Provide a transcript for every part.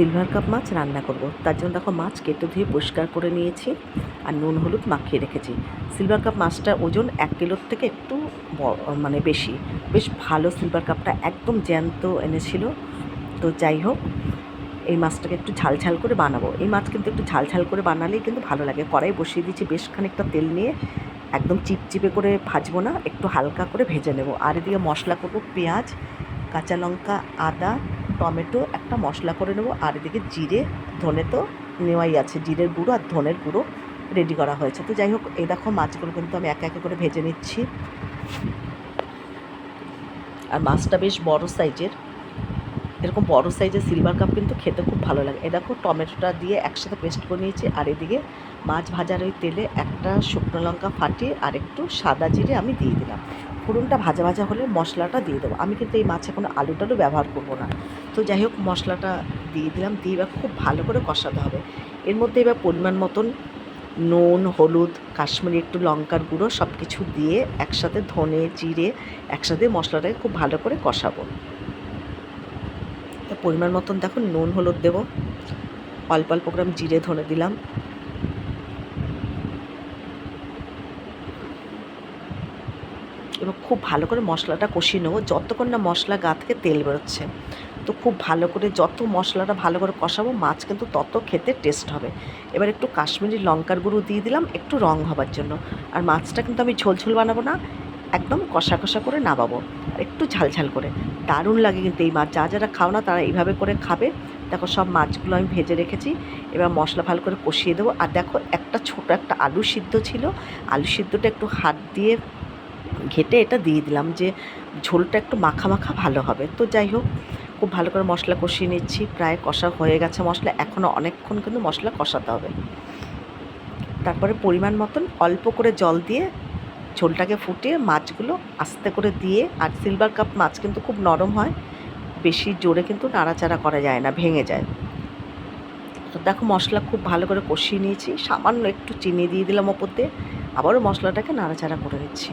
Silver cup মাছ রান্না করব। তার জন্য দেখো মাছ কেটে ধুয়ে পরিষ্কার করে নিয়েছি আর নুন হলুদ মাখিয়ে রেখেছি। সিলভার কাপ মাছটার ওজন 1 কিলোর থেকে একটু মানে বেশি। বেশ ভালো সিলভার কাপটা, একদম জ্যান্ত এনেছিল। তো যাই হোক, এই মাছটাকে একটু ঝাল ঝাল করে বানাবো। এই মাছ কিন্তু একটু ঝাল ঝাল করে বানালেই কিন্তু ভালো লাগে। কড়াই বসিয়ে দিয়েছি, বেশ খানিকটা তেল নিয়ে একদম চিপচিপে করে ভাজবো না, একটু হালকা করে ভেজে নেব। আর এদিকে মশলা করব, পেঁয়াজ, কাঁচা লঙ্কা, আদা, টমেটো একটা মশলা করে নেব। আর এদিকে জিরে ধনে তো নেওয়াই আছে, জিরের গুঁড়ো আর ধনের গুঁড়ো রেডি করা হয়েছে। তো যাই হোক, এই দেখো মাছগুলো কিন্তু আমি একে একে করে ভেজে নিচ্ছি। আর মাছটা বেশ বড় সাইজের, এরকম বড় সাইজের সিলভার কাপ কিন্তু খেতে খুব ভালো লাগে। এই দেখো টমেটোটা দিয়ে একসাথে পেস্ট করে নিয়েছি। আর এদিকে মাছ ভাজার ওই তেলে একটা শুকনো লঙ্কা ফাটিয়ে আর একটু সাদা জিরে আমি দিয়ে দিলাম। ফোড়নটা ভাজা ভাজা হলে মশলাটা দিয়ে দেবো। আমি কিন্তু এই মাছে কোনো আলু টালু ব্যবহার করবো না। তো যাই হোক, মশলাটা দিয়ে দিলাম, দিয়ে এবার খুব ভালো করে কষাতে হবে। এর মধ্যে এবার পরিমাণ মতন নুন, হলুদ, কাশ্মীরি একটু লঙ্কার গুঁড়ো সব কিছু দিয়ে একসাথে ধনে জিরে একসাথে মশলাটাকে খুব ভালো করে কষাবো। পরিমাণ মতন দেখো নুন হলুদ দেবো, অল্প অল্প গ্রাম জিরে ধনে দিলাম। এবং খুব ভালো করে মশলাটা কষিয়ে নেবো যতক্ষণ না মশলা গা থেকে তেল বেরোচ্ছে। তো খুব ভালো করে যত মশলাটা ভালো করে কষাবো, মাছ কিন্তু তত খেতে টেস্ট হবে। এবার একটু কাশ্মীরি লঙ্কার গুঁড়ো দিয়ে দিলাম একটু রং হবার জন্য। আর মাছটা কিন্তু আমি ঝোল ঝোল বানাবো না, একদম কষা কষা করে নামাবো, আর একটু ঝাল ঝাল করে। দারুণ লাগে কিন্তু এই মাছ, যারা খাও না তারা এইভাবে করে খাবে। দেখো সব মাছগুলো আমি ভেজে রেখেছি, এবার মশলা ভালো করে কষিয়ে দেবো। আর দেখো একটা ছোট একটা আলু সিদ্ধ ছিল, আলু সিদ্ধটা একটু হাত দিয়ে ঘেটে এটা দিয়ে দিলাম, যে ঝোলটা একটু মাখা মাখা ভালো হবে। তো যাই হোক, খুব ভালো করে মশলা কষিয়ে নিচ্ছি। প্রায় কষা হয়ে গেছে মশলা, এখনও অনেকক্ষণ কিন্তু মশলা কষাতে হবে। তারপরে পরিমাণ মতন অল্প করে জল দিয়ে ঝোলটাকে ফুটিয়ে মাছগুলো আস্তে করে দিয়ে, আর সিলভার কাপ মাছ কিন্তু খুব নরম হয়, বেশি জোরে কিন্তু নাড়াচাড়া করা যায় না, ভেঙে যায়। তো দেখো মশলা খুব ভালো করে কষিয়ে নিয়েছি, সামান্য একটু চিনি দিয়ে দিলাম ওপর দিয়ে, আবারও মশলাটাকে নাড়াচাড়া করে নিচ্ছি।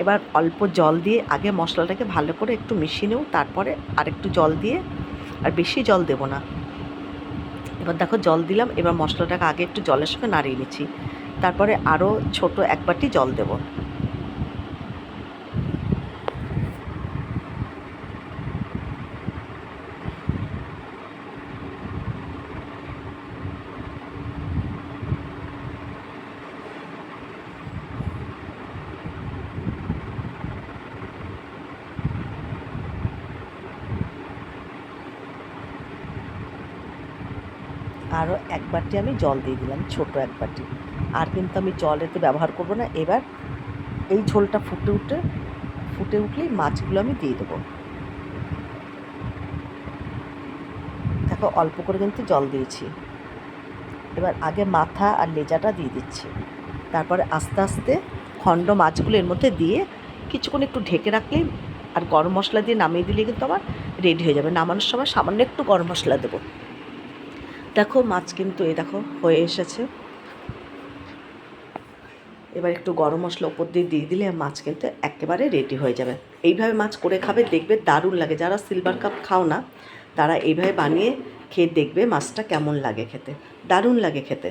এবার অল্প জল দিয়ে আগে মশলাটাকে ভালো করে একটু মিশিয়ে নেব, তারপরে আরেকটু জল দিয়ে, আর বেশি জল দেব না। এবার দেখো জল দিলাম, এবার মশলাটাকে আগে একটু জলের সঙ্গে নাড়িয়ে নিচ্ছি, তারপরে আরও ছোট এক বাটি জল দেব। আরও এক বাটি আমি জল দিয়ে দিলাম, ছোট এক বাটি। আর কিন্তু আমি জল এতে ব্যবহার করব না। এবার এই ঝোলটা ফুটে উঠলেই মাছগুলো আমি দিয়ে দেবো। দেখো অল্প করে কিন্তু জল দিয়েছি। এবার আগে মাথা আর লেজাটা দিয়ে দিচ্ছি, তারপরে আস্তে আস্তে খণ্ড মাছগুলো এর মধ্যে দিয়ে কিছুক্ষণ একটু ঢেকে রাখলেই, আর গরম মশলা দিয়ে নামিয়ে দিলে কিন্তু আমার রেডি হয়ে যাবে। নামানোর সময় সামান্য একটু গরম মশলা দেবো। দেখো মাছ কিন্তু এই দেখো হয়ে এসেছে। এবার একটু গরম মশলা ওপর দিয়ে দিলে মাছ কিন্তু একেবারে রেডি হয়ে যাবে। এইভাবে মাছ করে খাবে, দেখবে দারুণ লাগে। যারা সিলভার কাপ খাও না তারা এইভাবে বানিয়ে খেয়ে দেখবে মাছটা কেমন লাগে খেতে, দারুণ লাগে খেতে।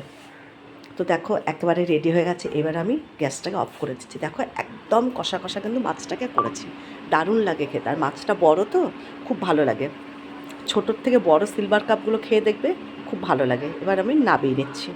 তো দেখো একেবারে রেডি হয়ে গেছে। এবার আমি গ্যাসটাকে অফ করে দিচ্ছি। দেখো একদম কষা কষা কিন্তু মাছটাকে করেছি, দারুণ লাগে খেতে। আর মাছটা বড় তো খুব ভালো লাগে, ছোটোর থেকে বড় সিলভার কাপগুলো খেয়ে দেখবে খুব ভালো লাগে। এবার আমি নামিয়ে নিচ্ছি।